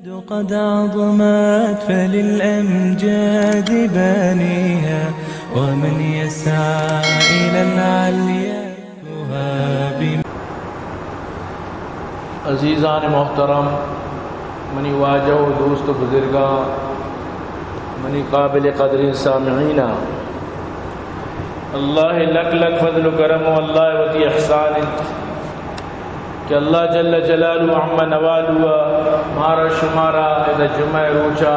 قد عظمت فللأمجاد بانيها ومن يسعى إلى العليا تهاب. عزیزان محترم، منی واجہ و دوست و بزرگاں، منی قابل قدر سامعین، اللہ لک لک فضل و کرم و اللہ وتی احسان کہ اللہ جل جلالہ عم نوالہ مارا شمارا اذا جمعہ روچا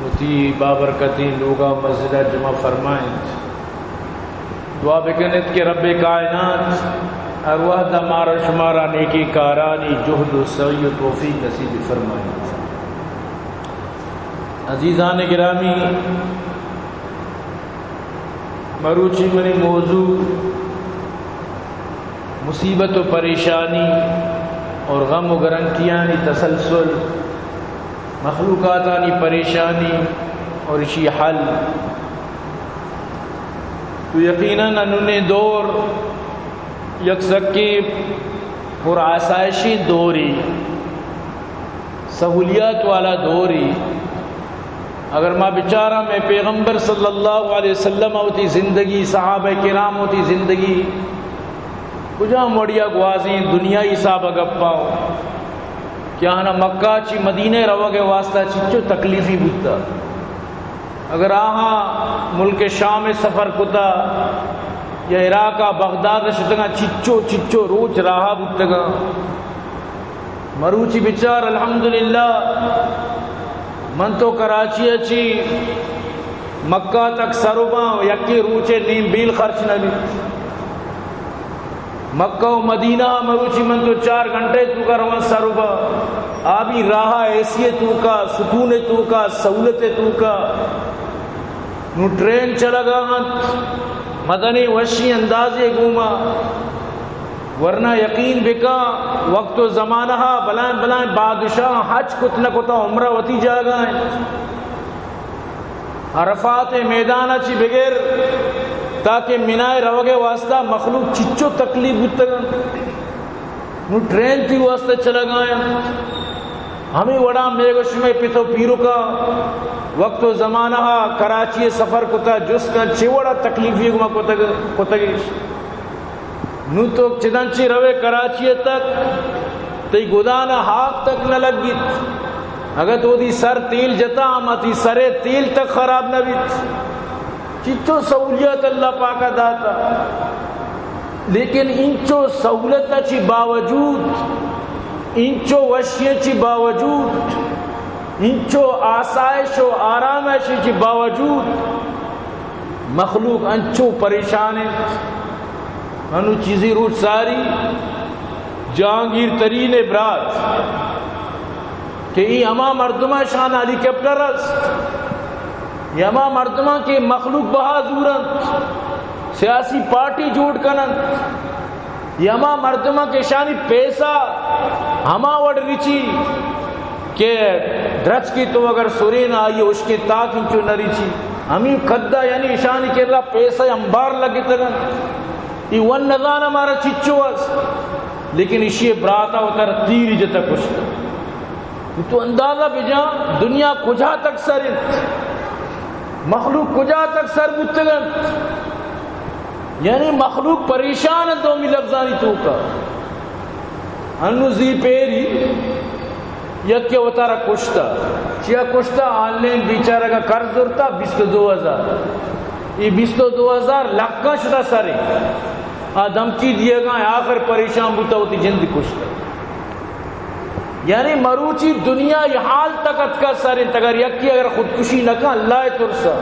وتی بابرکتی لوگا مسجدہ جمع فرمائیں. دعا بکنت کہ رب کائنات ارواح دا مارا شمارا نیکی کارانی جہد و سعی و توفیق نصیب فرمائیں. عزیزان گرامی، مروچی منی موضوع مصیبت و پریشانی اور غم و گرنٹیانی تسلسل، مخلوقاتانی پریشانی اور اسی حل. تو یقیناً انہوں دور یک سکی پر آسائشی دوری، سہولیات والا دوری. اگر ما بیچارہ میں پیغمبر صلی اللہ علیہ وسلم ہوتی زندگی، صحابہ کرام ہوتی زندگی کجا موڑیا گوازیں دنیای صحابہ گپاؤ کیا ہنا مکہ چی مدینہ رو کے واسطہ چچو تکلیفی بودتا. اگر آہاں ملک شام سفر کتا یا عراقہ بغداد شتگا چچو روچ راہا بودتگا. مروچی بچار الحمدللہ من تو کراچی اچھی مکہ تک سروباں یکی روچے نیم بیل خرچ نبی. مکہ و مدینہ مروچی من تو 4 گھنٹے تو کا روان سروبا آبی راہا ایسی تو کا سکون تو کا سہولت تو کا. نو ٹرین چلا گا مدنی وشی اندازے گوما، ورنہ یقین بکا وقت و زمانہ بلائیں بادشاہ حج کتنا کتا عمرہ وتی جاگائیں. عرفات میدانہ چی بغیر تاکہ منائے روگے واسطہ مخلوق چچو تکلیف بتگا. نو ٹرین تھی واسطہ چلا گائیں. ہمیں وڑا میگوش میں پتو پیرو کا وقت و زمانہ کراچی سفر کتا جس کا چوڑا تکلیفی گما کتگیش. نو تو چدنچی روے کراچی تک تی گدانا ہاک تک نہ لگیت. اگر تو دی سر تیل جتا اما تی سرے تیل تک خراب نہ بیت. چچو سہولیت اللہ پاکا داتا، لیکن انچو سہولت چی باوجود، انچو وشی چی باوجود، انچو آسائش و آرامش چی باوجود مخلوق انچو پریشان ہے. انو چیزی روٹ ساری جہانگیر ترین برات کہ ای اما مردمہ شان علی کیپٹر است، یما مردمہ کے مخلوق بہادورن سیاسی پارٹی جوڑ کنن، یما مردمہ کے شانی پیسہ ہما وڑ رچی کہ ڈرچ کی تو اگر سورین آئی اس کے تاک انچو نہ رچی ہمیں کھدہ یعنی شانی کے اللہ پیسہ امبار لگی تگن. یہ ون نظان ہمارا چچو اس، لیکن اسی براتا ہوتا تیر جتا کچھ تو اندازہ بجا دنیا کجا تک سرت، مخلوق کجا تک سر بتگن. یعنی مخلوق پریشان دومی لفظانی تو کا. انو زی پیری یک کے وطارہ کشتا چیا کشتا آن لین بیچارہ کا قرض دورتا 22,000. یہ 22,000 لکھا شدہ سرے دھمکی دیے گا آخر پریشان بوتا ہوتی جند کشتا. یعنی مروچی دنیا یہ حال تک اتکا سارے تگر یکی اگر خودکشی نہ کہا اللہ ترسا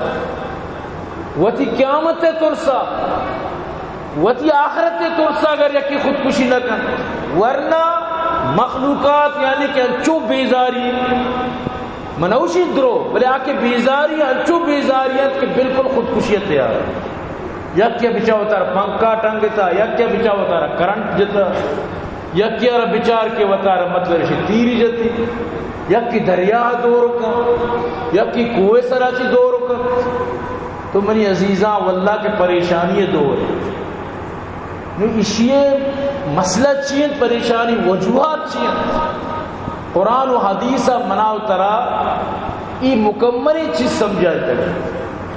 وتی قیامت ترسا وتی آخرت ترسا اگر یکی خودکشی نہ کہا. ورنہ مخلوقات یعنی کہ انچو بیزاری منوشی درو بلے آکے بیزاری انچو بیزاریت کہ بالکل خودکشی تیار ہے. یکی بچا ہوتا رہا پنکا ٹنگتا، یکی بچا ہوتا رہا کرنٹ جتا، یکی اور بچار کے وطار مطلب رشی تیری جتی، یکی دریا دو رکا، یکی کوئے سراچی دو رکا. تو منی عزیزاں واللہ کے پریشانی دور ہے. نو اشیے مسئلہ چین پریشانی وجوہات چین قرآن و حدیث مناو ترا ای مکمل چیز سمجھائی تگا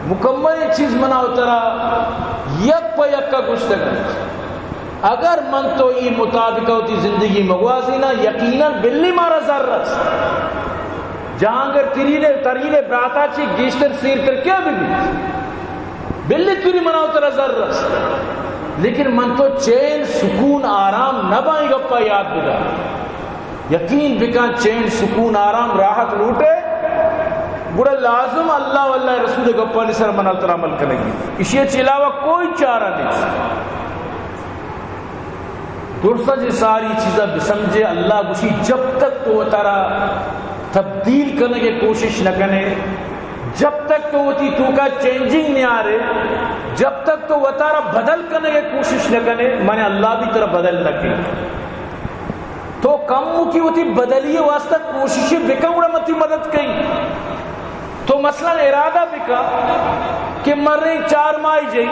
مکمل چیز مناو ترا یک پا یک کا گشتگا اگر من تو ای مطابق ہوتی زندگی مگوازی نا یقیناً بلی مارا زر رس جہاں اگر تریلے براتا چی گیشتر سیر کر کیا بھی بلی تری مناو ترا زر رس لیکن من تو چین سکون آرام نبائی گپا یاد بدا یقین بکن چین سکون آرام راحت لوٹے بڑا لازم اللہ واللہ رسول گپا نسر مناو ترا عمل کرنے گی اسی علاوہ کوئی چارہ نہیں درسا جی ساری چیزیں بسمجھے اللہ گوشی جب تک تو ترا تبدیل کرنے کی کوشش نہ کرنے جب تک تو تو کا چینجنگ نہیں آ رہے جب تک تو وہ تارا بدل کرنے کی کوشش نہ کرنے میں نے اللہ بھی طرح بدل نہ کی تو کم کی ہوتی بدلیے واسطہ کوششیں بکا اڑا متی مدد کئی تو مثلا ارادہ بکا کہ مرے 4 ماہ جائی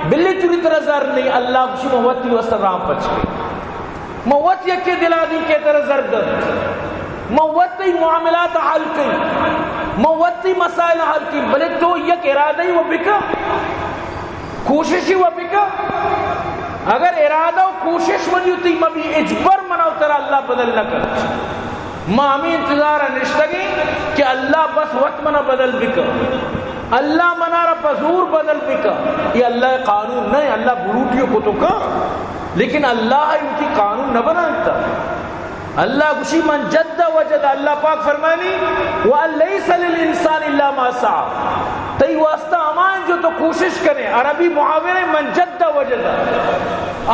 بلی توری طرح زر نہیں اللہ کشی موتی واسطہ رام پچ گئی موت یکی دلا دی کے طرح زر در موتی معاملات حل کی موتی مسائل حل کی بلے تو یک ارادہ ہی وہ بکا کوششی وہ بکا اگر ارادہ و کوشش منی ہوتی مبی اجبر مناو ترہ اللہ بدل نہ کر ماں ہمیں انتظار نشتگی کہ اللہ بس وقت منا بدل بکا اللہ منارا پزور بدل بکا یہ اللہ قانون نہیں اللہ بروٹیوں کو تو کا لیکن اللہ ان کی قانون نہ بناتا اللہ کشی من جد وجد اللہ پاک فرمانی وَأَلَّيْسَ لِلْإِنسَانِ إِلَّا مَا سَعَى تئی واسطہ امان جو تو کوشش کریں عربی محاورے من جد وجد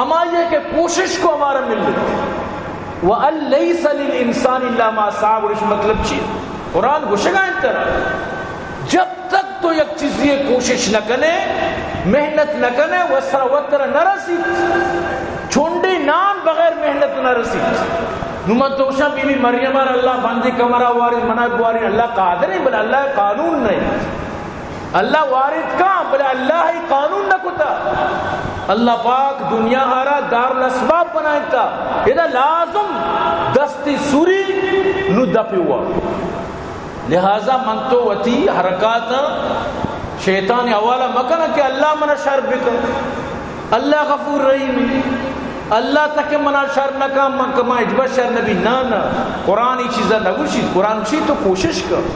امان یہ کہ کوشش کو ہمارا مل لیتے وَأَلَّيْسَ لِلْإِنسَانِ إِلَّا مَا سَعَى اور اس مطلب چیز قرآن گوشگاں انتر جب تک تو یک چیز یہ کوشش نہ کنے محنت نہ کنے وسرا وطر نہ رسید چھونڈے نام بغیر محنت نہ رسید نمان توشا بی بی مریم اللہ بندی کمرہ وارد مناب وارد اللہ قادر ہے بل اللہ قانون نہیں اللہ وارد کہاں بل اللہ ہی قانون نہ کتا اللہ پاک دنیا ہارا دار الاسباب بنائیتا یہ لازم دستی سوری نو دپی ہوا لہذا من تو وتی حرکات شیطان حوالہ مکنا کہ اللہ منا شر بکن اللہ غفور رحیم اللہ تک منا شر نہ کام من کما اجبا شر نبی نانا قرآن چیزا نگوشی قرآن چیز تو کوشش کر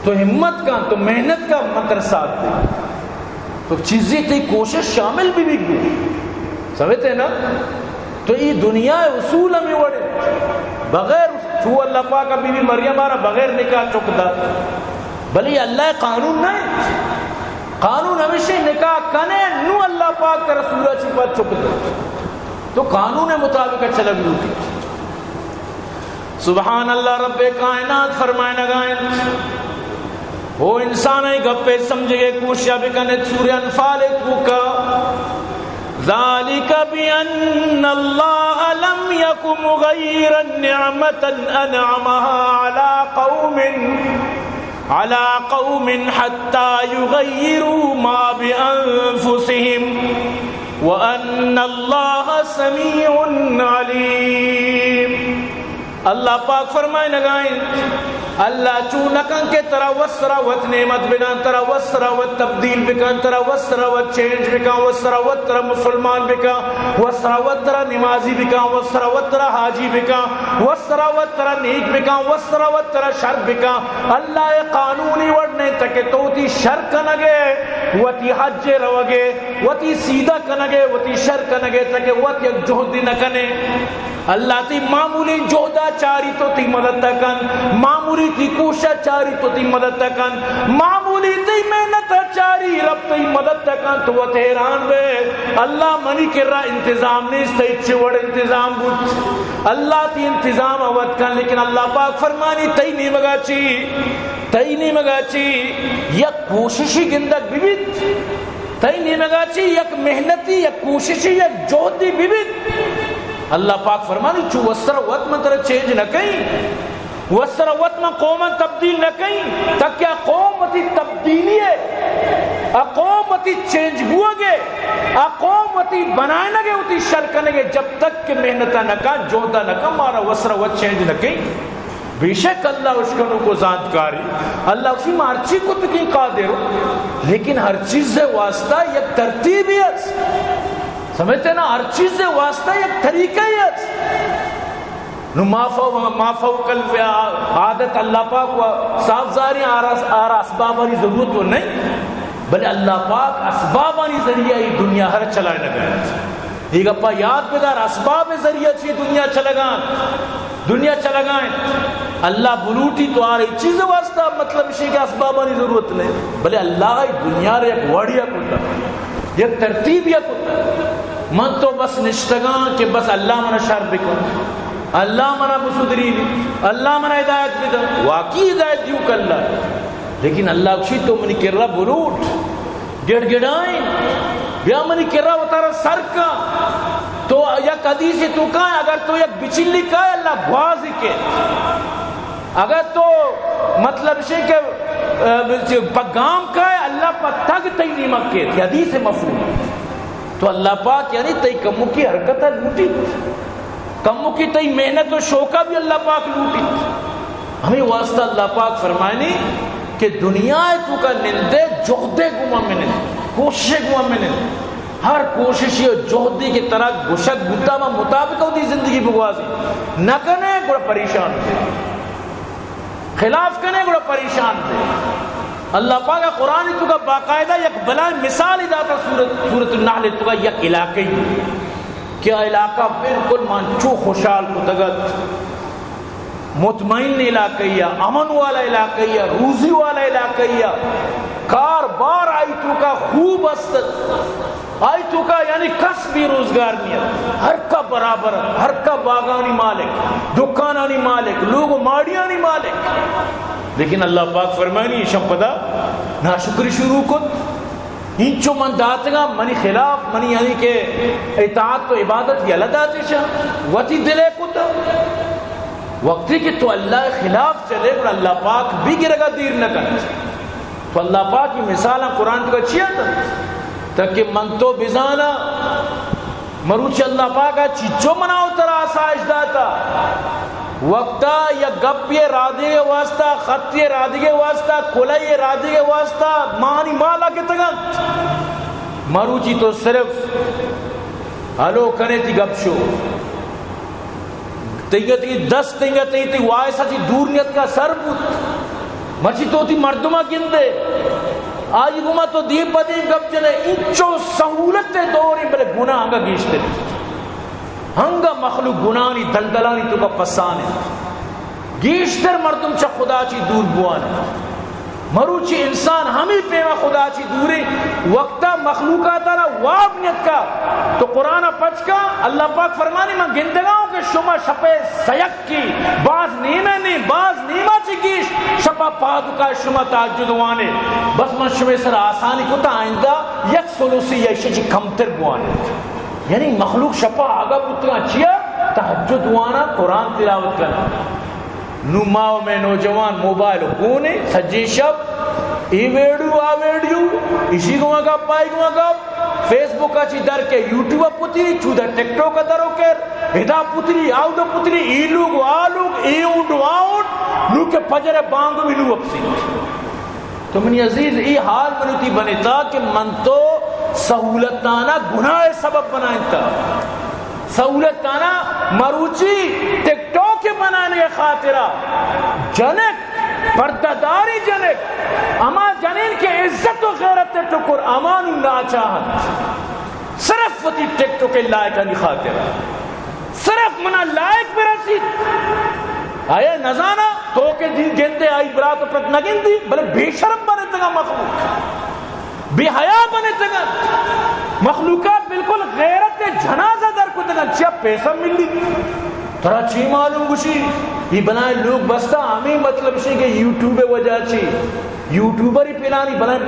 تو ہمت کا تو محنت کا منتر ساتھ دے تو چیزیں تی کوشش شامل بھی گو سمجھتے نا تو یہ دنیا اصول ہمیں وڑے بغیر تو اللہ پاک بی بی مریم آرہ بغیر نکاح چکتا بلی اللہ قانون نہیں قانون ہمیشہ نکاح کنے نو اللہ پاک کا رسولہ چپا چکتا تو قانون مطابق اچھا لگ لوٹی سبحان اللہ رب کائنات فرمائے نگائیں وہ انسان ہی گپے سمجھے گے کوشیا بکنے سورہ انفال کا ذالک بأن اللہ لم یک مغیرا نعمتا انعمها على قوم حتى يغيروا ما بأنفسهم وأن الله سميع عليم اللہ پاک فرمائے نگائیں اللہ چونکن کے ترا وسرا وت نعمت بکن ترا وسرا وت تبدیل بکن ترا وسرا وت چینج بکن وسرا وت ترا مسلمان بکن وسرا وت ترا نمازی بکن وسرا وت ترا حاجی بکن وسرا وت ترا نیک بکن وسرا وت ترا شر بکن اللہ قانونی وڑنے تک تو تی شر کنگے وتی حج روگے وتی سیدھا کنگے وتی شر کنگے تک وت یک جہد نہ کنے اللہ تی معمولی جہدہ چاری تو تی مدد تکن معمولی تی کوشش چاری تو تی مدد تکن معمولی تی محنت چاری رب تی مدد تکن تو وہ تحران بے اللہ منی کر رہا انتظام نہیں اس تی چوڑ انتظام بود اللہ تی انتظام اوت کن لیکن اللہ پاک فرمانی تی نہیں مگا چی یک کوششی گندک بیبیت تی نہیں مگا چی یک محنتی یک کوششی یک جہدی بیبیت اللہ پاک فرمانی چو وسر وقت میں ترہ چینج نہ کہیں وسر وقت میں قوم تبدیل نہ کہیں تک کیا قوم تی تبدیلی ہے اقومتی چینج ہوا گے اقومتی بنائے گے ہوتی شر کرنے گے جب تک کہ محنتہ نہ کا جوہدہ نہ کا مارا وسرہ و چینج نہ کی. بے شک اللہ اشکنوں کو زانتکاری اللہ اسی میں ہر چیز کو تکیں قادر ہو لیکن ہر چیز سے واسطہ یک ترتیب ہی ہے. سمجھتے نا ہر چیز سے واسطہ یک طریقہ ہی ہے. نو مافو قلب عادت اللہ پاک و صاف زاری آرہ اسبابانی ضرورت وہ نہیں بلے اللہ پاک اسبابانی ذریعہ ہی دنیا ہر چلائے لگائے. ایک اپا یاد بدار اسباب ذریعہ چی دنیا چلگائیں اللہ بلوٹی تو آ رہی چیزیں واسطہ مطلب اسی کہ اسبابانی ضرورت نہیں بلے اللہ ہی دنیا رہ ایک وڑیا کتا یک ترتیب یا کتا. من تو بس نشتگاں کہ بس اللہ منا شر بکن اللہ منا بسدری اللہ منا ہدایت بدا واقعی ہدایت دیو کہ اللہ لیکن اللہ اکشی تو منی کر رہا بلوٹ گڑ گڑائیں بیا منی کر رہا وطارہ سر کا تو یک حدیث تو کہاں اگر تو یک بچلی کا ہے اللہ گوازی کے اگر تو مطلب سے کہ پگام کا ہے اللہ پا تگ تی نیمک کے حدیث مفہوم تو اللہ پاک یعنی تی کمو کی حرکت لوٹی کمو کی تی محنت و شوقہ بھی اللہ پاک لوٹی. ہمیں واسطہ اللہ پاک فرمائنی کہ دنیا تو کا نندے جوہدے گما منند کوشش گما منند ہر کوششی اور جوہدی کی طرح گشک گتا میں مطابق ہوتی زندگی بگوازی نہ کنے گوڑا پریشان تھے خلاف کنے گوڑا پریشان تھے. اللہ پاک قرآن تو کا باقاعدہ یک بلائیں مثال ہی داتا سورۃ النحل تو کا یک علاقے کیا علاقہ بالکل مانچو خوشحال کتگت مطمئن علاقہ امن والا علاقہ روزی والا علاقہ کار بار آئی تو کا خوب استد آئی تو کا یعنی کس بھی روزگار نہیں ہر کا برابر ہر کا باغانی مالک دکانانی مالک لوگ ماڑیانی مالک لیکن اللہ پاک فرمائنی شمپدہ ناشکری شروع کت انچو من داتگا منی خلاف منی یعنی کہ اطاعت تو عبادت یہ اللہ داتی شاہ وطی دلے کتا وقتی کہ تو اللہ خلاف چلے اور اللہ پاک بھی گرگا دیر نہ کرنے تو اللہ پاک کی مثالہ قرآن کا چیا تھا تاکہ من تو بزانا مروچ اللہ پاک چیچو مناؤ ترا آسائش داتا وقتا یا گپ یہ رادے کے واسطہ خط یہ رادے کے واسطہ کھلائی یہ رادے کے واسطہ مانی مالا کے تگت مروچی تو صرف ہلو کنے تھی گپ شو تیگتی دس تیگتی وائسا چی دور نیت کا سر بود مرچی تو تی مردمہ گندے آج گما تو دیب بدیم گپ چلے انچو سہولت دوری بلے گناہ ہنگا گیشتے ہنگا مخلوق گناہی دلدلانی تو کا پسانے گیشتر مردم چا خدا چی دور بوانے مروچی انسان ہمیں پیما خدا چی دوری وقتا مخلوقات آنا وابنیت کا تو قرآن پچ کا اللہ پاک فرمانی من گندگاؤں کہ شما شپے سیک کی باز نیمے نہیں باز نیمہ چی گیش شپا پادو کا شما تاجد وانے بس من شما سر آسانی کتا آئندہ یک سلوسی یا شچی کمتر بوانے یعنی مخلوق شپا آگا بتنا چیا تحجد وانا قرآن تلاوت کرنا نماؤ میں نوجوان موبائل کونے سجی شب ای ویڈیو آ ویڈیو اسی گوہ کا پائی گوہ کا فیس بک اچھی در کے یوٹیوب پتری چودہ ٹک ٹوک درو کر ادا پتری آو دو پتری ای لوگ آ لوگ ای اونڈو آؤن لوگ کے پجر بانگو بھی لوگ اپسی تو منی عزیز ای حال منوتی بنیتا کہ من تو سہولتانا گناہ سبب بنائیں تا سہولتانا مروچی ٹک ٹوک بنانے کے خاطرہ جنک پرداداری جنک اما جنین کے عزت و غیرت ٹکر امان ناچاہت صرف وطی ٹک ٹوک لائق نہیں خاطرہ صرف منا لائق میں رسید آیا نزانا تو کہ گندے آئی برات و پرت نگن دی بلے بے شرم بنے تگا مخلوق بے حیاء بنے تگا مخلوقات بالکل غیرت جنازہ در کو تگا چیا پیسہ ملی ترا چی معلوم گوشی یہ بنائے لوگ بستا ہمیں مطلب سے کہ یوٹیوب وجہ چی یوٹیوبر ہی پلانی بنائے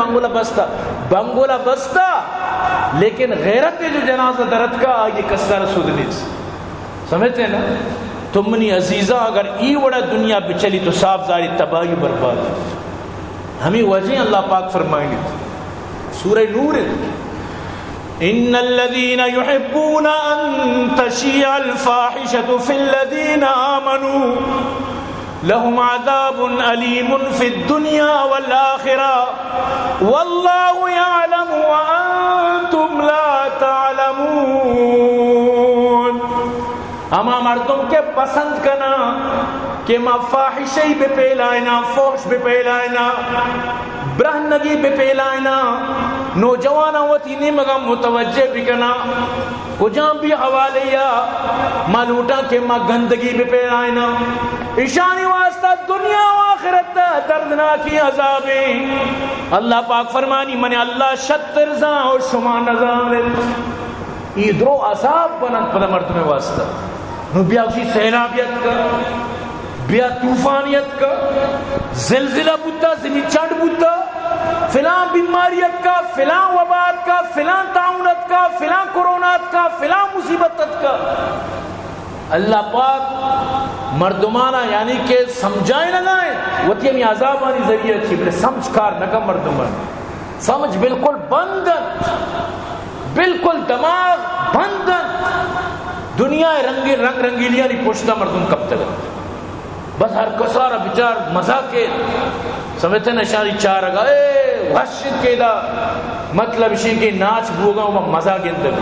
بنگولا بستا لیکن غیرت جو جنازہ درد کا یہ کسر سودنیز سمجھتے نا تم منی عزیزہ اگر ای وڑا دنیا بچلی تو صاف ظاہری تباہی برباد ہمیں وجہ اللہ پاک فرمائیں گے سورہ نور ان الذين يحبون ان تشيع الفاحشة في الذين آمنوا لهم عذاب أليم في الدنيا والآخرة والله يعلم وأنتم لا تعلمون. اما مردوں کے پسند کرنا کہ ما فاحشی بے پیلائنا، فحش بے پیلائنا، برہنگی بے پیلائنا، نوجوانا وتی نیمگا متوجہ بکنا، کجام بھی حوالیا مالوٹا کہ ما گندگی بے پیلائنا، اشانی واسطہ دنیا و آخرت دردناکی عذابیں. اللہ پاک فرمانی من اللہ شتر زاں اور شما نظام ایدرو عذاب بنند پدا مردم واسطہ. نو بیا اسی سیلابیت کا، بیا طوفانیت کا، زلزلہ بوتا، زمین چاند بوتا، فلان بیماریت کا، فلان وبات کا، فلان تعاونت کا، فلان کرونات کا، فلان مصیبتت کا. اللہ پاک مردمانہ یعنی کہ سمجھائیں نہ لائیں وطی ہمیں عذابانی ذریعہ چی بلے سمجھ کار نکا مردمان، سمجھ بالکل بندن، بالکل دماغ بندن. دنیا رنگ رنگیلیاں نہیں پوچھتا مردم کب تک، بس ہر کسارا بچار مزہ کے سمجھتے نشانی چار اگا اے وحشت کے دا مطلب اسی کے ناچ بوگا وہ مزہ کے اندر.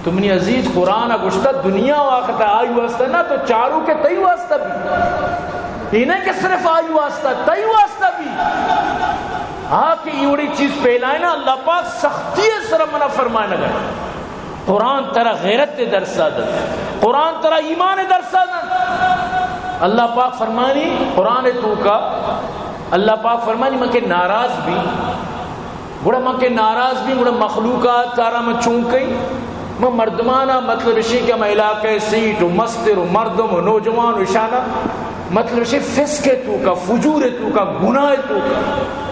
تمنی عزیز قرآن گوشتا دنیا واقعہ آئی واسطہ نہ تو چاروں کے تئی واسطہ بھی، یہ نہیں کہ صرف آئی واسطہ، تئی واسطہ بھی. ہاں کہ یہ چیز پہلائے نا اللہ پاک سختی سر منع فرمائے نہ گئے. قرآن ترہ غیرت درسا دن، قرآن ترہ ایمان درسا دن. اللہ پاک فرمانی قرآن تو کا، اللہ پاک فرمانی میں کہ ناراض بھی بڑا، میں کہ ناراض بھی بڑا مخلوقات تارا میں چونکئی میں مردمانہ مطلب اسی کہ میں علاقہ سیٹ و مستر و مردم و نوجوان و اشانہ مطلب اسی فسق تو کا، فجور تو کا، گناہ تو کا،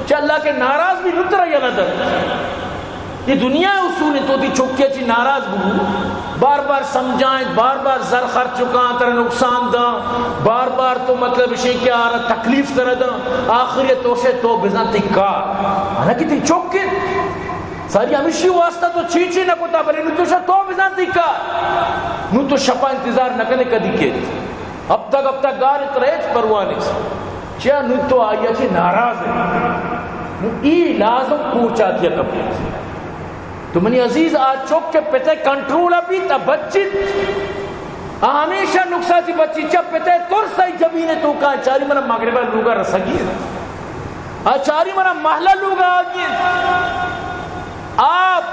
چاہ اللہ کے ناراض بھی نترہ یا ندر. یہ دنیا اصول تو دی چوکیا چی ناراض بھو، بار بار سمجھائیں، بار بار زر خرچ چکاں تر نقصان دا، بار بار تو مطلب اسی کیا آ رہا تکلیف تر دا، آخری توشے تو بزن تکار حالانکہ تی چوکے ساری ہمیشی واسطہ تو چیچی نہ کتا بلی نو تو شا تو بزن تکار نو تو شپا انتظار نہ کنے کدی کیت اب تک گار اتریچ پروانے سے چیا نو تو آیا چی ناراض ہے نو ای لازم پوچھا دیا کبھی. تو منی عزیز آج چوک کے پتے کنٹرول ابھی تا بچی ہمیشہ نقصہ تھی بچی چپ پتے تر سائی جبینے تو کہاں چاری منہ مغربہ لوگا رسگی ہے، چاری منہ محلہ لوگا آگی ہے.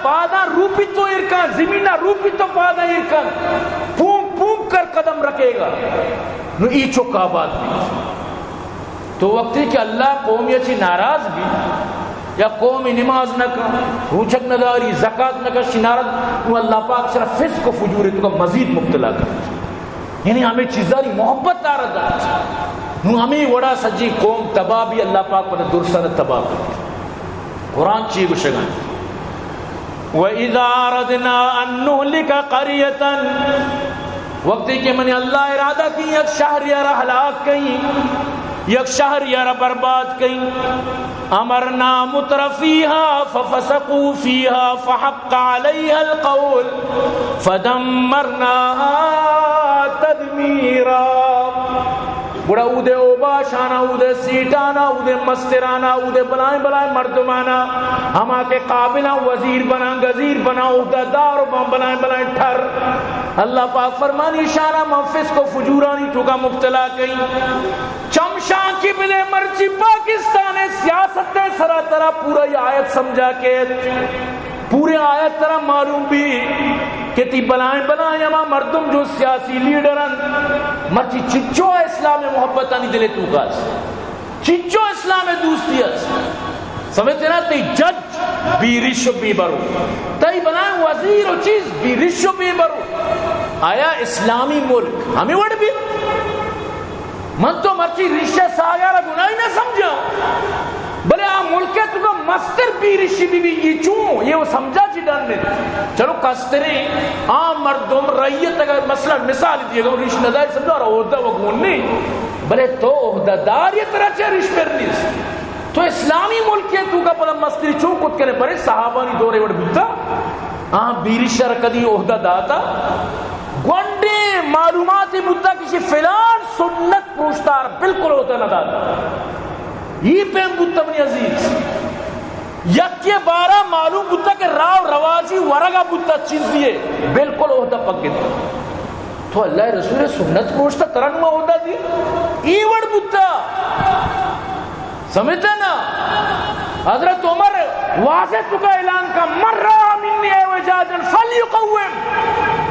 پادا روپی تو ارکان، زمینہ روپی تو پادا ارکان، پونک پونک کر قدم رکھے گا. نو ای چوک آباد بھی تو وقت ہے کہ اللہ قومی اچھی ناراض بھی یا قومی نماز نہ کر، روچک نہ داری، زکاة نہ کر، شنارت نو اللہ پاک صرف فسق و فجوری تو کا مزید مبتلا کر. یعنی ہمیں چیزاری محبت آ رہا نو ہمیں وڑا سجی قوم تباہ بھی اللہ پاک پر درسن تباہ کر. قرآن چی گشگان وَإِذَا أَرَدْنَا أَن نُهْلِكَ قَرْيَةً وقتی کہ میں نے اللہ ارادہ کی یک شہر یارا ہلاک کہیں، یک شہر یارا برباد کہیں، امرنا مترفیہا ففسقوا فیہا فحق علیہا القول فدمرناہا تدمیرا. بڑا اودے اوباشانا، اودے سیٹانا، اودے مسترانا، اودے بلائیں بلائیں مردمانا، ہما کے قابلہ وزیر بنا، غزیر بنا، اودہ دار بلائیں بلائیں ٹھر. اللہ پاک فرمانی شانہ منفس کو فجورانی تو کا مبتلا کہیں. چمشان کی بلے مرچی پاکستان سیاست سرا طرح پورا یہ آیت سمجھا کے پورے آیت طرح معلوم بھی کہ تی بلائیں بلائیں اما مردم جو سیاسی لیڈرن مرچی چچو اسلام محبت آنی دلے تو گاز، چچو اسلام دوستی ہے سمجھتے نا. تی جج بھی رشو بھی برو، تی بلائیں وزیر و چیز بھی رشو بھی برو. آیا اسلامی ملک ہمیں وڑ بھی من تو مرچی رشہ ساگارہ گناہی نہ سمجھا بلے ملک ہے تو کا مستر بھی رشی بھی یہ چون یہ وہ سمجھا چی ڈاننے. چلو کسترے عام مردم رئیت اگر مثلا مثال دیئے گا رش ندائی سمجھا رہا عہدہ وگون نہیں بلے تو عہدہ دار یہ طرح چاہ رش پر نہیں تو اسلامی ملک ہے تو کا پلا مستری چوکت کرنے پڑے صحابانی دورے وڑ بیتا بیری شرکدی عہدہ داتا گونڈے معلوماتی بودتا کسی فلان سنت پوچھتا بالکل ہوتا نہ داتا یہ پہم بودتا اپنی عزیز یکی بارہ معلوم بودتا کہ راو روازی ورگا بودتا چیز دیئے بالکل عہدہ پک گئتا تو اللہ رسول سنت پوچھتا ترنمہ عہدہ دی ایوڑ بودتا سمجھتے نا حضرت عمر واضح تو کا اعلان کا من رہا منی اعوجاجا فلیقوم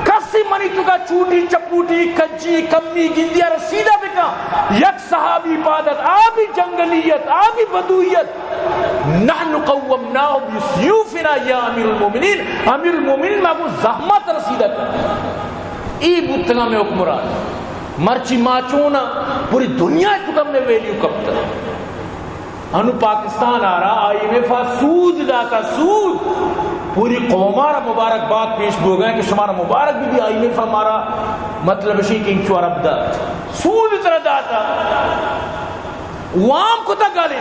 کسی منی تو کا چوٹی چپوٹی کجی کمی گندیا رسیدہ بکا یک صحابی عبادت آبی جنگلیت آبی بدویت نحن قومناہ بسیوفنا یا امیر المومنین امیر المومنین میں وہ زحمت رسیدہ کا ای بودتگا میں حکمران مرچی ماچونا پوری دنیا چکم میں ویلیو کب تک انو پاکستان آ رہا آئی میں فا سود داتا سود پوری قومارا مبارک بات پیش بو گئے کہ شمارا مبارک بھی آئی میں فا ہمارا مطلب اسی کہ انچو عرب دات سود ترہ داتا وام کتا گالیں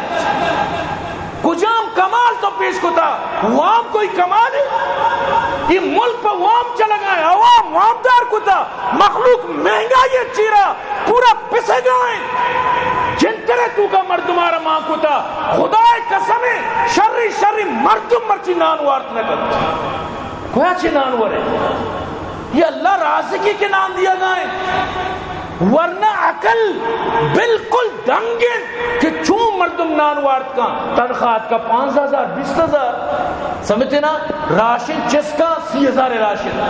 کجام کمال تو پیش کتا وام کوئی کمال ہے یہ ملک پہ وام چلا گئے عوام وام دار کتا مخلوق مہنگائی چیرا پورا پسے گئے جن طرح تو کا مردمارا ماں کتا خدا قسم شری شری مردم مرچی نانوارت نہ کرتا کویا چی نانوار ہے یہ اللہ رازقی کے نام دیا گئے ورنہ عقل بالکل دنگن کہ چون مردم نانوارت کا تنخواہت کا 5,000 20,000 سمجھتے نا راشن چس کا 30,000 راشن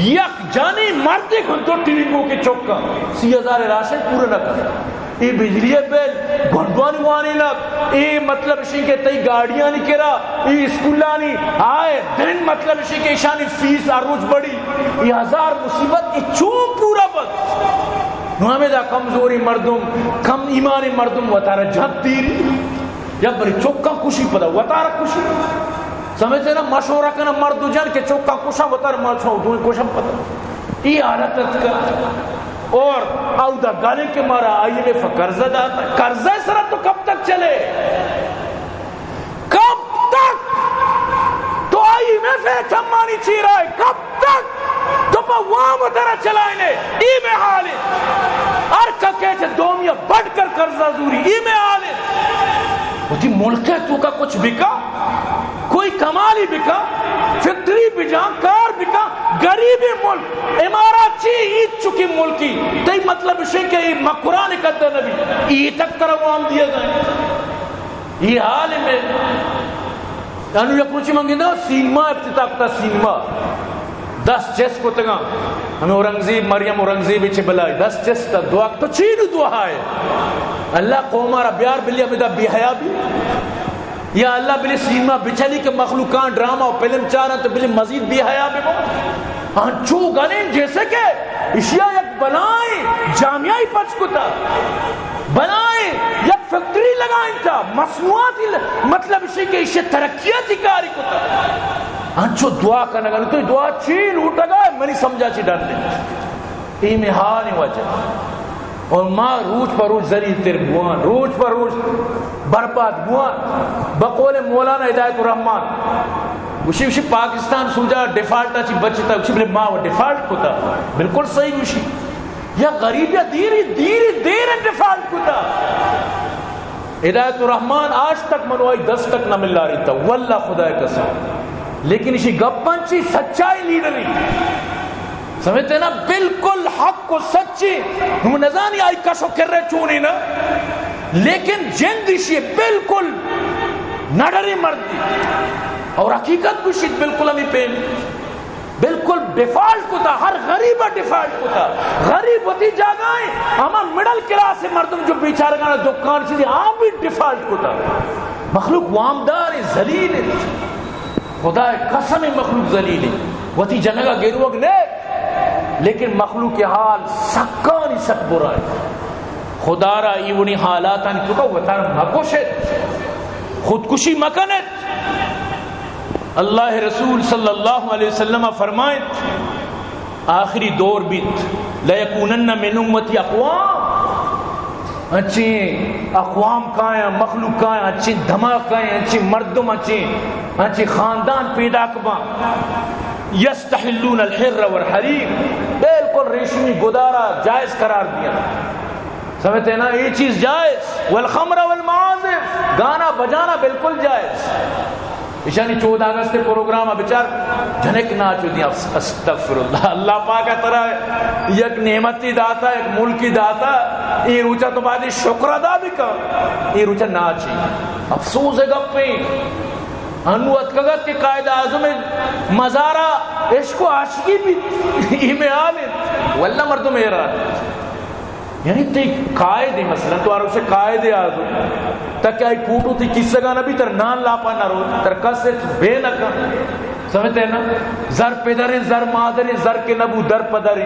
یک جانی مردی گھنٹو ٹی وی کو کے چوکا 30,000 راشن پورا نہ کر ای بجلی بیل گھنٹوانی وانی لگ ای مطلب اسی کے تئی گاڑیاں نہیں کرا ای اسکولانی آئے دن مطلب اسی کے اشانی فیس آروج بڑی ای 1000 مصیبت ای چون پورا بد نوامے دا کمزوری مردم کم ایمانی مردم وطارہ جھت دیری یا بری چوکا کشی پدا وطارہ کشی سمجھتے نا مشورہ کنا مردو جن کے چوکا کشا وطارہ مشورہ دوئے کشا پدا ای حالت کا اور آودہ گانے کے مارا آئیے میں فقرزہ داتا قرضہ سرا تو کب تک چلے کب تک تو آئیے میں فیٹھم مانی چی رہا ہے کب تک تو پا وام درہ چلائنے ای میں حالے ارکا کہتے دومیا بڑھ کر قرضہ زوری ای میں حالے وہ تھی ملک ہے تو کا کچھ بکا کوئی کمالی بکا فکری بجا کار بکا غریبی ملک امارات چی عید چکی ملکی تی مطلب اسے کہ قرآن قدر نبی عید تک طرح وام دیے گئے یہ حال میں انو یک روچی منگی نا سینما افتتاح کتا سینما 10 چیس کو تگا ہمیں اورنگزیب مریم اورنگزیب اچھے بلائی 10 چیس تا دعا تو چینو دعا ہے اللہ قومارا بیار بلی امیدہ بی حیاء بھی یا اللہ بلی سینما بچھلی کے مخلوقان ڈراما و فلم چاہ رہا تو بلی مزید بھی حیاء بھی چو گنے جیسے کہ اشیاء یک بنائیں جامعی پچ کتا بنائیں یک فیکٹری لگائیں تھا مصنوعاتی مطلب اسی کہ اسے ترقیاتی کاری کتا انچو دعا کرنا گا تو دعا چین اٹھا گا منی سمجھا چی ڈر لیں ایمی ہانی وجہ اور ماں روچ پر روچ ذریع تیر بوان روچ پر روچ برباد بوان بقول مولانا ہدایت الرحمن اسی پاکستان سوجا ڈیفالٹا چی بچتا اسی بلے ماں وہ ڈیفالٹ کتا بالکل صحیح اسی یا غریب یا دیری ڈیفالٹ کتا ہدایت الرحمن آج تک منوائی 10 تک نہ مل رہی تھا واللہ خدا قسم لیکن اسی گپن چی سچائی لیڈری سمجھتے نا بالکل حق کو سچی ہم نظانی آئی کشو کر رہے چونی نا لیکن جن دیشی بالکل نڈری مردی اور حقیقت بشید بالکل ہمیں پین بالکل ڈیفالٹ کو تھا ہر غریبہ ڈیفالٹ کو تھا غریب ہوتی جاگائیں ہما مڈل کلاس مردم جو بیچارہ گانا دکان چیزیں آم بھی ڈیفالٹ کو تھا مخلوق وامدار ہے ذلیل ہے خدا قسم مخلوق ذلیل ہے وتی جنگا گیروگ نے لیکن مخلوق کے حال سکانی سک برا ہے خدا را ایونی حالات آنی کتا وطار مکوشت خودکشی مکنت اللہ رسول صلی اللہ علیہ وسلم فرمائیں آخری دور بیت لیکونن من امتی اقوام اچھی اقوام کائیں مخلوق کائیں اچھی دھماک کائیں اچھی مردم اچھی خاندان پیدا کباں یستحلون الحر والحریر بالکل ریشمی گدارا جائز قرار دیا سمجھتے ہیں نا یہ چیز جائز والخمر والمعازف گانا بجانا بالکل جائز اشانی 14 اگست پروگرام بچار جھنک ناچو دیا استغفر اللہ پاک طرح یک نعمتی داتا ایک ملکی داتا یہ روچا تو بعد شکر ادا بھی کر یہ روچا ناچی افسوس ہے گپیں انوت کگت کے قائد اعظم مزارہ عشق و عاشقی بھی میں آلیں واللہ مردم میرا یعنی تی قائد مثلا تو آرہو سے قائد اعظم تک آئی پوٹو تھی کس سگانا بھی تر نان لاپا نہ رو تر کس بے نکا سمجھتے ہیں نا زر پدریں زر مادریں زر کے نبو در پدریں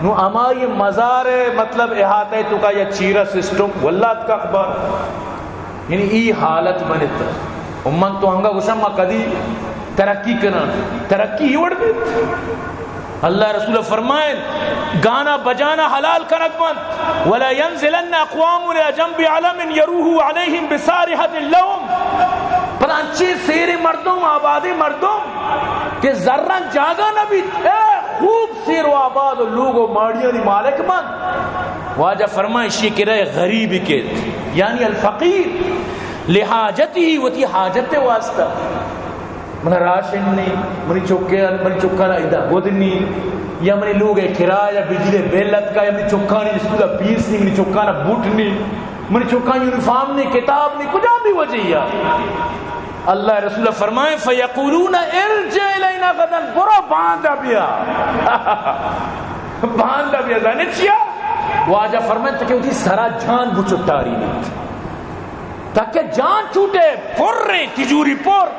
نو اما یہ مزار مطلب احاطہ تو کا یا چیرہ سسٹم واللہ کا اخبار یعنی ای حالت بنتا امن تو ہنگا گوشم ما کدی ترقی کرنا ترقی ہی وڑ بیت اللہ رسول فرمائیں گانا بجانا حلال کنک بند ولا ينزلن اقوام لجنب علم يروه عليهم بصارحة اللوم پلانچی سیر مردم آبادی مردم کہ ذرہ جاگا نبی اے خوب سیر و آباد و لوگ و ماڑیانی مالک بند واجہ فرمائیں شیئے رہے غریبی کے یعنی الفقیر لحاجتی وتی حاجت واسطہ منہ راشن نہیں منی چکانا ادھا گود نہیں یا منی لوگ کرایہ بجلی بیلت کا یا منی چکانی اسکولہ پیس نہیں منی چکانا بوٹ نہیں منی چکانی یونیفارم نہیں کتاب نہیں کجا بھی وجہ اللہ رسول فرمائیں فیقولون ارجع الینا غدا برو باندھا بیا باندھا بیا زانے چیا واجہ فرمائیں تاکہ ہوتی سارا جان بچٹاری نہیں تاکہ جان چھوٹے پر رہے تجوری پر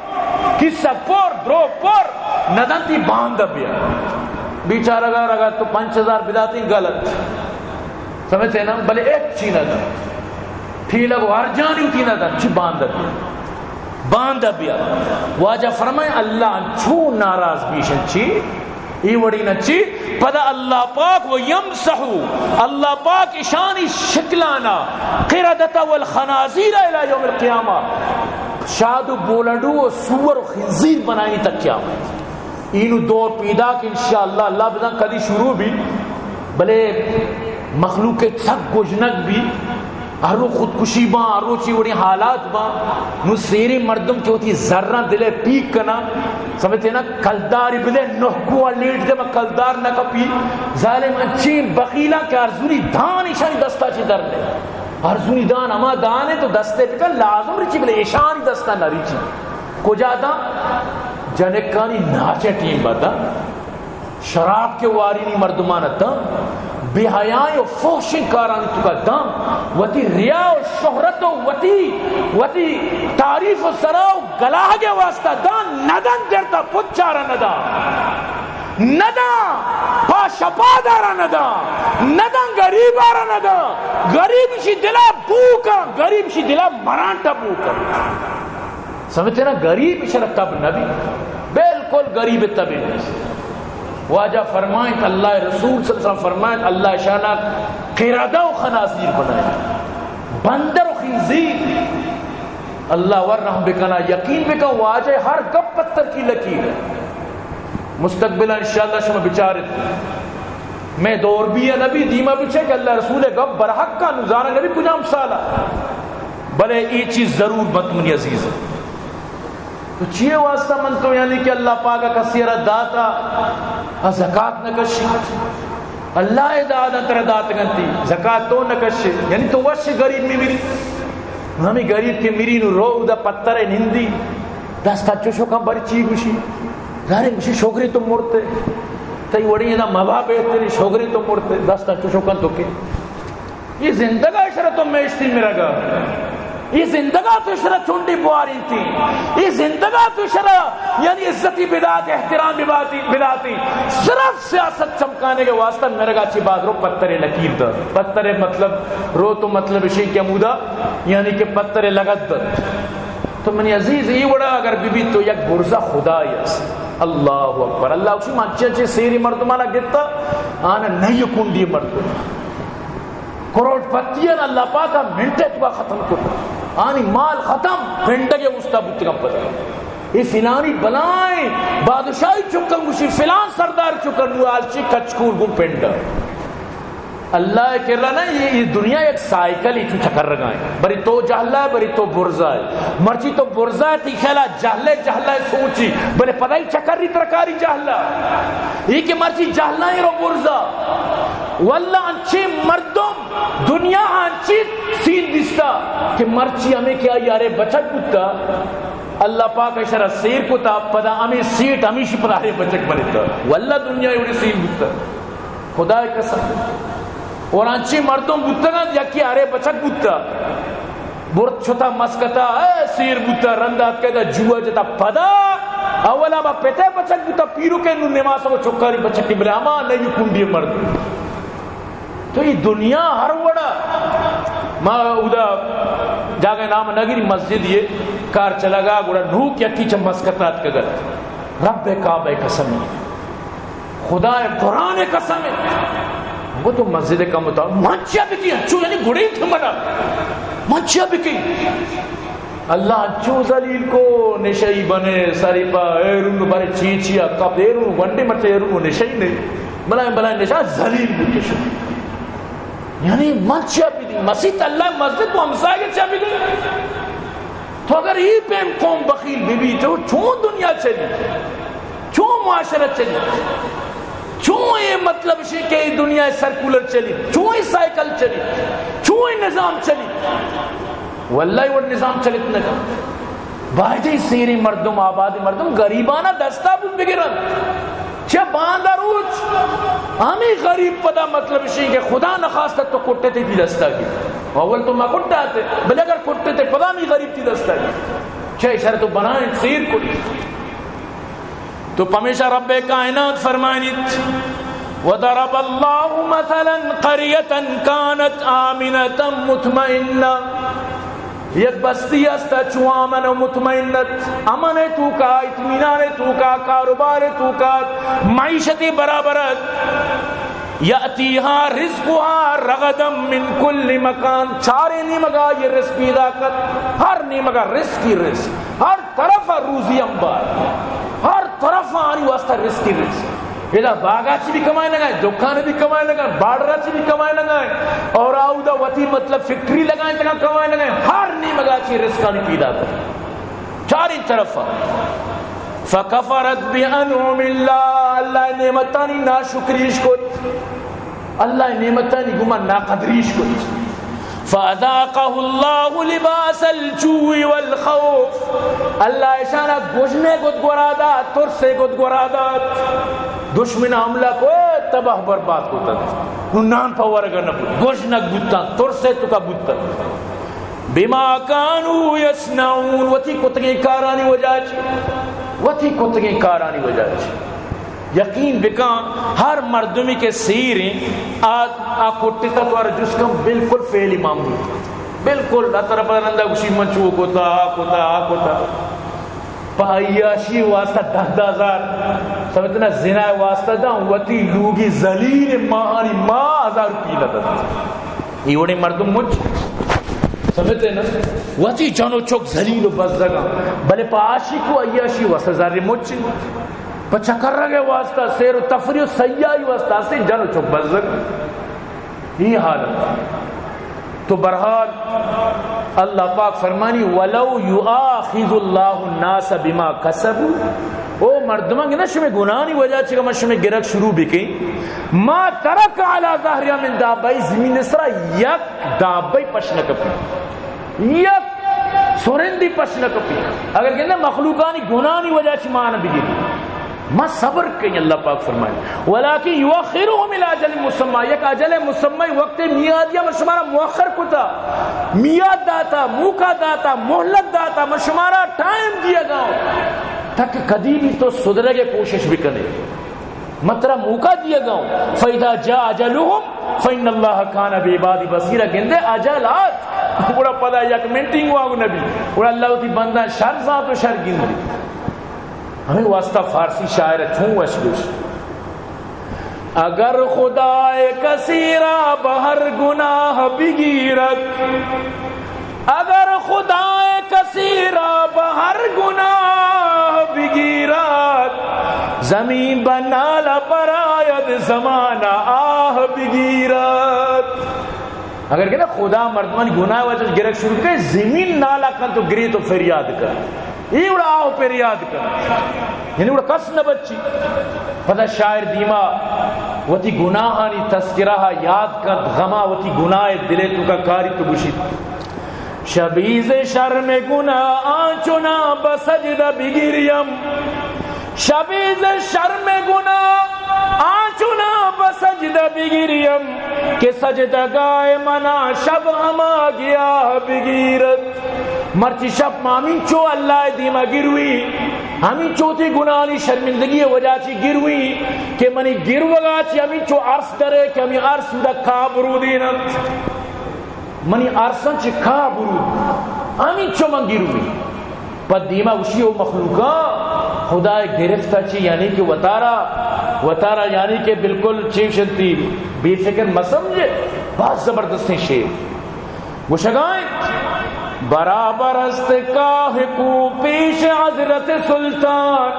کسا پر درو پر ندن تی باندھ بیا بیچارہ رگا تو 5000 بداتی غلط سمجھتے ہیں نا بلے ایک چی ندن پھی لگو ہر جانی ہوتی ندن چی باندھ بیا واجہ فرمائے اللہ چھو ناراض بیشن چی ای وڑی نچی پدا اللہ پاک و یمسحو اللہ پاک اشانی شکلانا قردتا والخنازیر الى یوم القیامہ شاد و بولڈو و سور و خنزیر بنائنی تک قیامت اینو دور پیدا کہ انشاءاللہ اللہ بدن کدی شروع بھی بلے مخلوق تھک گجنک بھی ہرو خودکشی باں ہرو چی وڑی حالات باں نو سیری مردم کی ہوتی ذرہ دلے پیک کنا سمجھتے نا کلداری بلے نحکوہ لیٹ دے میں کلدار نہ کپی ظالم انچین بخیلہ کے ارزونی دھان ایشانی دستا چی در لے ارزونی دان اما دانے تو دستے پکا لازم رچی بلے ایشانی دستا نہ ریچی کجا دا جنکانی ناچے ٹیم باتا شراب کے وارینی مردمانتا بے حیائی و فوشن کارانی تو کا دم وتی ریا و شہرت و وتی تعریف و سراؤ گلاہ کے واسطہ دان ندن درتا پچارا ندان ندان پا شپا دارا ندان ندن غریب آرا ندان غریب شی دلا بوکا غریب شی دلا مرانتا بوکا سمجھتے نا غریب شرک تب نبی بالکل غریب تبی نہیں واجہ فرمائیں اللہ رسول صلی اللہ علیہ وسلم فرمائیں اللہ شانہ قردہ و خنازیر بنائیں بندر و خنزیر اللہ ورحم بکنا یقین بکن واجہ ہر گپ پتھر کی لکیر ہے مستقبلہ انشاءاللہ شما بچارت میں دور بھی ہے نبی دیمہ بچے کہ اللہ رسول گپ برحق کا نظارہ نبی کجام سالہ بلے یہ چیز ضرور مطمئنی عزیز ہے تو چیئے واسطہ من تو یعنی کہ اللہ پاکا کسیرہ داتا زکاة نکشی اللہ دادا تر داتا گنتی زکاة تو نکشی یعنی تو وش غریب میں میری ہمیں غریب کے میری نو رو دا پتر نندی دستا چوشو کم بری چی گوشی ظاہر گوشی شوگری تو مرتے تی وڑی دا مبا بیتری شوگری تو مرتے دستا چوشو کم تو کے یہ زندگاہ شرط میں اشتی میرا گا یہ زندگاہ تو شرح چونڈی بواری تھی یہ زندگاہ تو شرح یعنی عزتی بداتی احترام بداتی صرف سیاست چمکانے کے واسطہ میرے گا اچھی بات رو پتر لکیر دا پتر مطلب رو تو مطلب اشیاء کیا مودا یعنی کہ پتر لگت دا تو منی عزیز یہ وڑا اگر بی تو یک برزہ خدا یس اللہ اکبر اللہ اکشی مانچے اچھے سیری مردمانا گتا آنا نہیں کنڈی مردم کروڑ پتیاں اللہ پاکا منٹے تو ختم کرو آنی مال ختم پھنڈگے مستبت کا پتہ یہ فلانی بلائیں بادشاہی چکن گوشی فلان سردار چکن نو آلچی کچکور گو پھنڈا اللہ کہہ رہا نا یہ دنیا ایک سائیکل ہی تو چکر رگائیں بری تو جہلہ ہے بری تو برزہ ہے مرچی تو برزہ ہے تی خیلہ جہلے ہے سوچی بلے پتہ ہی چکر ری ترکاری جہلہ یہ کہ مرچی جہلہ ہی رو برزہ واللہ انچے مردم دنیا انچے سین دستا کہ مرچی ہمیں کیا یارے بچت کتا اللہ پاک اشارہ سیر کتا پدا ہمیں سیٹ ہمیشہ پدارے بچک بنتا واللہ دنیا ہی سین دستا خدا قسم اور انچی مردوں بوتا گا یکی آرے بچک بوتا برد چھتا مسکتا سیر بوتا رندات کہتا جوا جتا پدا اولا با پیتے بچک بوتا پیرو کے انہوں نماسا کو چکاری بچکی بلے اما نہیں کنڈی مرد تو یہ دنیا ہر وڑا ماں ادا جاگے نام نگری مسجد یہ کار چلا گا گوڑا نوک یکی چا مسکتات کا گرد رب کعبہ قسم خدا قرآن قسم وہ تو مسجد کا مطابق مانچیا بکی انچو یعنی گھڑی تھے منا مانچیا بکی اللہ انچو ذلیل کو نشائی بنے ساری پا ایرون بارے چیچیا کب ایرون ونڈے مرچے ایرون نشائی نہیں بلائیں نشائی ذلیل بکی شو یعنی مانچیا بکی مسیح اللہ مسجد کو ہمسائے کے چاہ بکی تو اگر ہی پہ قوم بخیل بھی تو چون دنیا چلی چون معاشرت چلی چون یہ مطلب ہے کہ دنیا سرکولر چلی چون سائیکل چلی چون نظام چلی واللہ وہ نظام چلت نہ باہجی سیری مردم آبادی مردم غریبانہ دستا بود بگرن چھ باندہ روچ ہمیں غریب پدا مطلب ہے کہ خدا نخواستہ تو کٹے تھی دستا کی اول تو میں کٹا آتے بلے اگر کٹے تھے پدا ہمیں غریب تھی دستا کی چھ اشارہ تو بنائیں سیر کٹی تو پمیشہ رب کائنات فرمائنیت وَضَرَبَ اللَّهُ مَثَلًا قَرْيَةً كَانَتْ آمِنَةً مُطْمَئِنَّةً یک بستی استا چو آمن و مطمئنت امن تو کا اطمینان تو کا کاروبار تو کا معیشت برابرت یأتیہا رزقها رغدا من کل مکان چارے نیمگا یہ رزق پیدا کر ہر نیمگا رزق کی رزق ہر طرف روزی انبار ہر طرف آنی واسطہ رزق کی رزق یہ باغا چی بھی کمائے لگائیں دکانے بھی کمائے لگائیں بارڈرہ چی بھی کمائے لگائیں اور آؤدہ وطی مطلب فیکٹری لگائیں تکا کمائے لگائیں ہر نیمگا چی رزقانی پیدا کر چاری طرف فَكَفَرَتْ بِأَنْعُمِ اللَّهِ اللہ نعمتانی ناشکریش کت اللہ نعمتانی گمہ ناقدریش کت فَأَذَاقَهُ اللَّهُ لِبَاسَ الْجُوعِ وَالْخَوْفِ اللہ اشارہ گوشنے گد گورادات ترسے گد گورادات دشمن حملہ کو تباہ برباد ہوتا تھا نان پاورگا نبود گوشنک بودتا ترسے تو کا بودتا بِمَا كَانُوا يَسْنَعُونَ وَتِي کتگی کارانی وجہ چی وَتِي کتگی کارانی وجہ چی یقین بکان ہر مردمی کے سیریں آکوٹی تا تو جس کا بالکل فعلی معمول بالکل اللہ طرف رندہ کشی منچو کوتا آکوتا پایاشی واسطہ 10,000 سمجھنا زنا واسطہ دا وطی لوگی ذلیل ماہانی 1000 روپی لتا یہ وڑی مردم مجھ سمجھتے نا وطی جانو چوک ذلیل و بزدگا بلے پایاشی کو ایاشی واسطہ ذاری مجھ پچکر رگے واسطہ سیر و تفریح و سیائی واسطہ سے جانو چوک بزدگا یہ حالت تو برحال اللہ پاک فرمانی وَلَوْ يُآخِذُ اللَّهُ النَّاسَ بِمَا كَسَبُوا او مردمان کے نشمِ گناہی وجہ چکا مشمِ گرک شروع بکیں ما ترک علی ظاہریہ من دابائی زمین اسرا یک دابائی پشن کپی یک سورندی پشن کپی اگر کہتے ہیں مخلوقانی گناہی وجہ چکا مانا بگیری ما صبر کہیں اللہ پاک فرمائے ولیکن یوخرهم الى اجل مسمى یک اجل مسمى وقت میادیہ مشمارا مؤخر کتا میاد داتا موقع داتا مہلت داتا مشمارا ٹائم دیا گاؤں تاکہ کدی بھی تو صدرے کے کوشش بھی کرے مطرح موقع دیا گاؤں فَإِذَا جَاءَ أَجَلُهُمْ فَإِنَّ اللَّهَ كَانَ بِعِبَادِهِ بَصِيرًا گندے اجلات پورا پتہ یک منٹنگ ہوا نبی اور اللہ ہوتی بندہ شر ذات و شر گندی ہمیں واسطہ فارسی شاعر چھوں وشگوش اگر خدائے کثیرہ بہر گناہ بگیرد، اگر خدائے کثیرہ بہر گناہ بگیرد، زمین بنالا برآید زمانہ آہ بگیرد. اگر کہنا خدا مردمان گناہ وجہ گرک شروع کرے، زمین نالا کن تو گری تو فریاد کر، یہ اڑا آہو فریاد کر، یعنی اڑا کس نہ بچی. پتہ شاعر دیما وتی گناہانی تذکرہ یاد کر، غما وتی گناہ دلے تو کا کاری تو گشید. شبیز شرم گناہ آنچنا بسجدہ بگیریم، شبیز شرم گناہ آنچنا بسجدہ بگیریم، کہ سجدہ گائے منا شب ہما گیا بگیرت. مرچی شب مامین چو اللہ دیما گروی، ہمیں چوتی گناہی شرمندگی وجہ چی گروی کہ منی گروگا چی ہمیں چو عرص درے کہ ہمیں عرص دا کابرو دینت، منی عرصن چی کابرو ہمیں چو من گروی. پا دیما اسی ہو مخلوقا خدا گرفتہ چی، یعنی کہ وطارہ یعنی کہ بالکل چیف شنتی بے فکر مسمجھے. بہت زبردستی شیر گوشگائیں، برابر است کاہ کو پیش حضرت سلطان،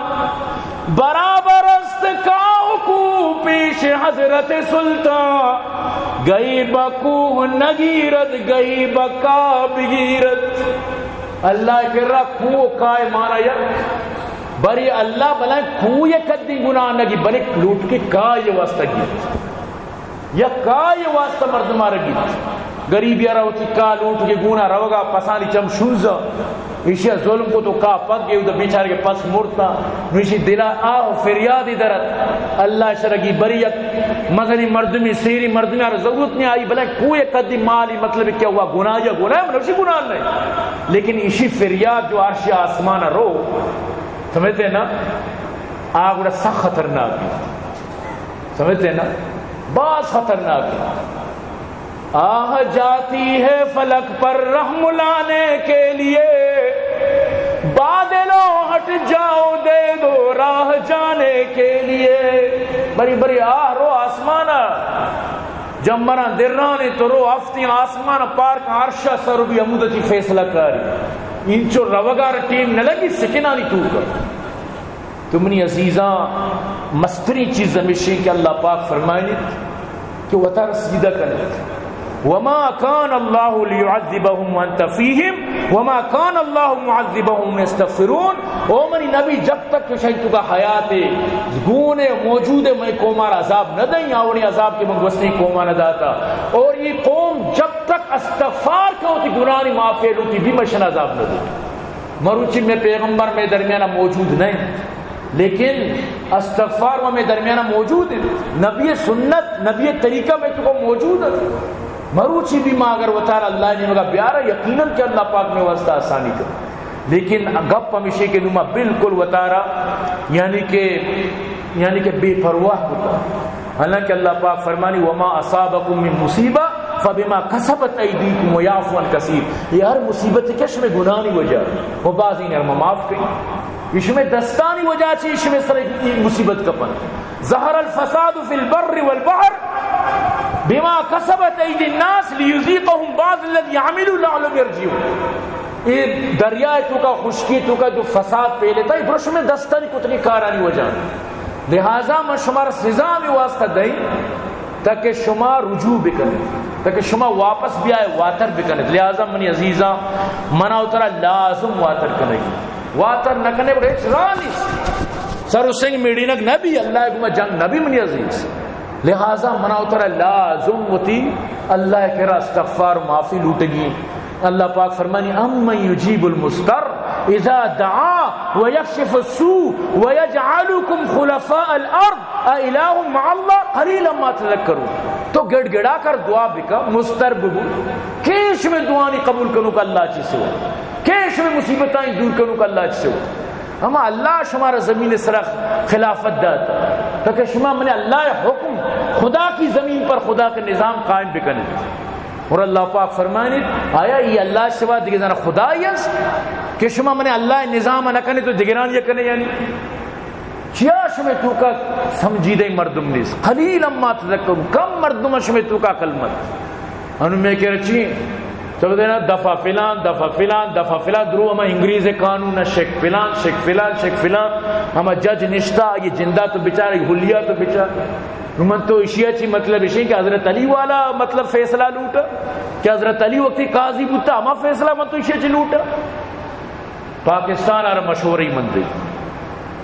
برابر است کاہ کو پیش حضرت سلطان، گئی بکوہ نگیرت گئی بکا بگیرت. اللہ کہہ رہا کوہ کائے مانا یا بری اللہ بلائیں کوہ یہ قدی گناہ نگی بلے لوٹ کے کائے یہ واسطہ گیت، یا کائے یہ واسطہ مردمہ رگیت. غریب یا رہو تھی کا لوٹ کے گناہ روگا پسانی چم شوزا ایشی ظلم کو تو کا پک گئے ادھا بیچارے کے پس مرتا نوشی دلا آہو فریادی درد. اللہ شرگی بری یک مذہنی مردمی سیری مردمی آر ضرورت نہیں آئی بلائیں کوئی قدی مالی مطلب کیا ہوا گناہ یا گناہ منوشی گناہ نہیں، لیکن ایشی فریاد جو عرش آسمان رو سمجھتے ہیں نا آگ بڑا سخت خطرناک ہے، سمجھتے ہیں نا بہت خطرناک ہے. آہ جاتی ہے فلک پر رحم لانے کے لیے، بادلوں ہٹ جاؤ دے دو راہ جانے کے لیے. بری بری آہ رو آسمانا جب مرا درانی تو رو ہفتی آسمان پارک عرشہ سر بھی عمودتی فیصلہ کاری انچو روگار ٹیم نہ لگی سکنانی تو کر. تمنی عزیزاں مستری چیز ہمیشہ کہ اللہ پاک فرمائے کہ وطار سیدہ کرنے وما كان الله ليعذبهم وانت فيهم وما كان الله معذبهم يستغفرون. او منی نبی جب تک کہ شاید تو کا حیات گونے موجود ہے میں قومار عذاب نہ دیں آوری عذاب کے من گوسنی قومہ نہ داتا، اور یہ قوم جب تک استغفار کرتی گناہی معافی ہوتی بھی مشن عذاب نہ دیں. مروچی میں پیغمبر میں درمیانہ موجود نہیں لیکن استغفار میں درمیانہ موجود ہے، نبی سنت نبی طریقہ میں تو موجود ہے. مروچی بھی ماں اگر وطار اللہ نے مگا بیارا یقیناً کہ اللہ پاک میں واسطہ آسانی کر، لیکن گپ ہمیشہ کے نما بالکل وطارا یعنی کہ بے پرواہ ہوتا. حالانکہ اللہ پاک فرمانی وما اصابکم من مصیبہ فبما کسبت ایدیکم ویعفو عن کثیر. یہ ہر مصیبت کش میں گناہی وجہ وہ بعض ہی نرم معاف کئی اس میں دستانی وجہ چی اس میں سر مصیبت کپن. ظہر الفساد فی البر والبحر بما کسبت ایدی الناس لیذیقہم بعض الذی عملوا لعلہم یرجعون. یہ دریائے تو کا خشکی تو کا جو فساد پہلے تھا یہ برش میں دستانی کتنی کارانی وجہ، لہذا میں شمار سزا میں واسطہ دیں تاکہ شما رجوع بکنے، تاکہ شما واپس بھی آئے واتر بکنے. لہذا منی عزیزاں منا اترا لازم واتر کرنے گی، واتر نہ کرنے بڑے چرانی سر سنگ میڈینک نبی اللہ کو جنگ نبی منی عزیز. لہذا منا اترا لازم ہوتی اللہ کے راہ استغفار معافی لوٹے گی. اللہ پاک فرمانی امن یجیب المضطر اذا دعا ویکشف السوء ویجعلکم خلفاء الارض االہ مع اللہ قلیلا ما تذکرون. تو گڑ گڑا کر دعا بکا مستر بگو کیش میں دعانی قبول کرنو کا اللہ چی سے ہو، کیش میں مصیبتائیں دور کرنو کا اللہ چی سے ہو. اما اللہ شمارا زمین سرخ خلافت داتا تاکہ شما من اللہ حکم خدا کی زمین پر خدا کا نظام قائم بکنے. اور اللہ پاک فرمائے آیا یہ اللہ سوا دیگه زنا خدا یس کہ شما من اللہ نظام نہ کرنے تو دیگران یہ کرنے، یعنی کیا شمع تو کا سمجھیدہ مردم نیس قلیلا ما تذکرون کم مردم شمع تو کا کلمت انہوں میں کہہ رچی تو دینا دفع فلان دفع فلان دفع فلان درو ہمیں انگریز قانون شک فلان شک فلان شک فلان ہمیں جج نشتا یہ جندہ تو بچار یہ حلیہ تو بچار من تو اشیاء چی مطلب اشیاء کہ حضرت علی والا مطلب فیصلہ لوٹا کہ حضرت علی وقتی قاضی بوتا ہما فیصلہ من تو اشیاء چی لوٹا پاکستان آر مشہوری من دی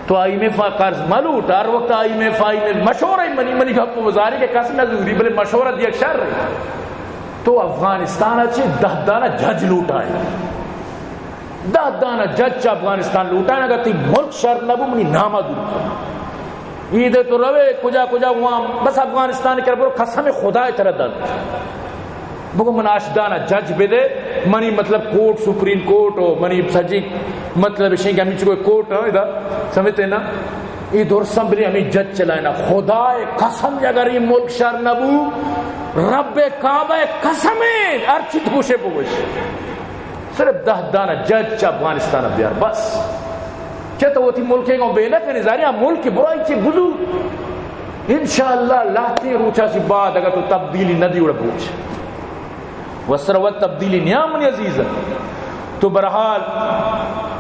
تو آئی میں قرض ملوٹ ہر وقت آئی میں فائی میں مشہور ہے منی گھپ وزاری کے قسم نظوری بلے مشہورت یک شر رہی تو افغانستان اچھے 10 دانہ جج لوٹا ہے 10 دانہ جج افغانستان لوٹا ہے اگر تی ملک شر نبو منی نامہ دور عید تو روے کجا کجا وہاں بس افغانستان کر برو قسم خدا تردد بگو من آشدانہ جج بے دے منی مطلب کوٹ سپریم کوٹ ہو منی سجی مطلب اشیں کہ ہمیں چکوئے کوٹ ہو ادھر سمجھتے نا یہ دور سنبلی ہمیں جج چلائے نا خدا قسم اگر یہ ملک شر نبو رب کعبہ قسمیں ارچت پوشے پوشے صرف 10 دانہ جج چا افغانستان بیار بس چاہتا وہ تھی ملکیں گا بے نہ نظاری ملک برائی چی گزو انشاءاللہ لاتی روچا سی بعد اگر تو تبدیلی ندی اڑا پوچھ وسروت تبدیلی نیامنی عزیز ہے تو برحال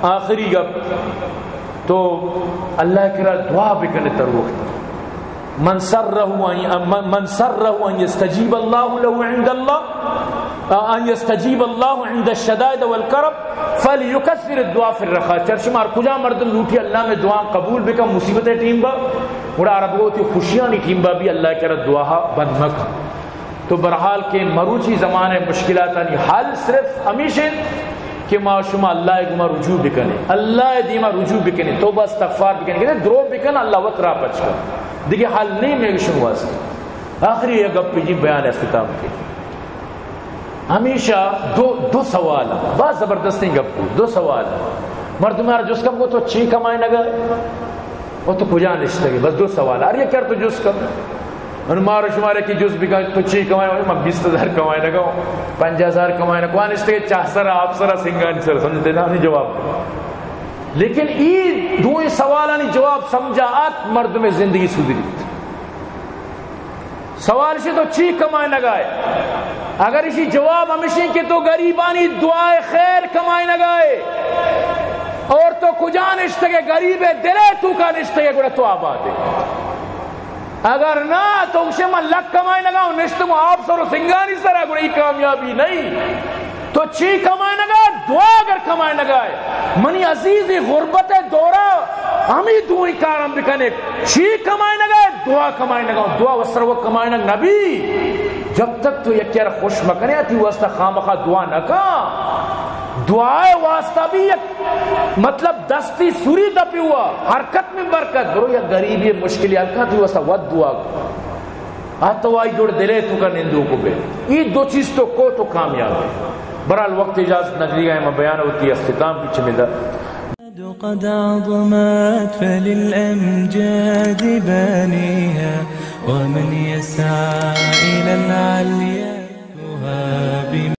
آخری گب تو اللہ کرا دعا بکنے تر وقت من سرہ ان يستجیب اللہ له عند اللہ ان يستجیب اللہ عند الشدائد والکرب فلیکثر الدعا فی الرخاء چرشمار کجا مردم لوٹی اللہ میں دعا قبول بکم مصیبتیں ٹیم با بڑا عرب ہوتی خوشیاں نہیں ٹیم با بھی اللہ کرا دعا بند مکہ تو برحال کے مروچی زمانے مشکلات نہیں حل صرف ہمیشہ کہ ما شما اللہ ایک رجوع بکنے اللہ دیما رجوع بکنے توبہ استغفار بکنے کہ درو بکنے اللہ وقت را پچ کر دیکھیں حال نہیں میں شما واسطے آخری یہ گپ جی بیان اختتام کے ہمیشہ دو سوال بہت زبردستی گپ کو 2 سوال مردمار جس کم کو تو چی کمائے نگا وہ تو کجا نشتے گے بس 2 سوال اور یہ کر تو جس کم انمارو شمارے کی جز بکا تو چی کمائے ہوئے میں 20,000 کمائے نگا 50,000 کمائے نگا کوان اس کے چاہ سرہ آپ سرہ سنگانی سرہ سمجھتے نا نہیں جواب لیکن یہ 2 سوالانی جواب سمجھا آت مرد میں زندگی سدری سوال سے تو چی کمائے نگائے اگر اسی جواب ہمیشہ کہ تو غریبانی دعائے خیر کمائے نگائے اور تو کجا نشتے گے غریب دلے تو کا نشتے گے گوڑا تو آباد ہے اگر نہ تو اسے میں لک کمائے نگاؤں نشتے میں آپ سر و سنگانی سر ہے گوڑا کامیابی نہیں تو چی کمائے نگائے دعا اگر کمائے نگائے منی عزیزی غربت دورہ ہمیں دعائی کارم بکنے چی کمائے نگائے دعا کمائے نگاؤں دعا وسر وقت کمائے نگا نبی جب تک تو یک خوش مکنے آتی واسطہ خامخواہ دعا نکا دعائے واسطہ بھی یک مطلب دستی سوری دپی ہوا حرکت میں برکت برو یا غریبی مشکلی حرکت تھی واسطہ ود دعا آتو آئی جوڑ دلے تو کا نندو کو بے یہ 2 چیز تو کو تو کامیاب ہے برحال وقت اجازت نگری گئے میں بیان ہوتی ہے اختتام پیچھے ملا قد عظمت فللأمجاد بانيها ومن يسعى إلى العليا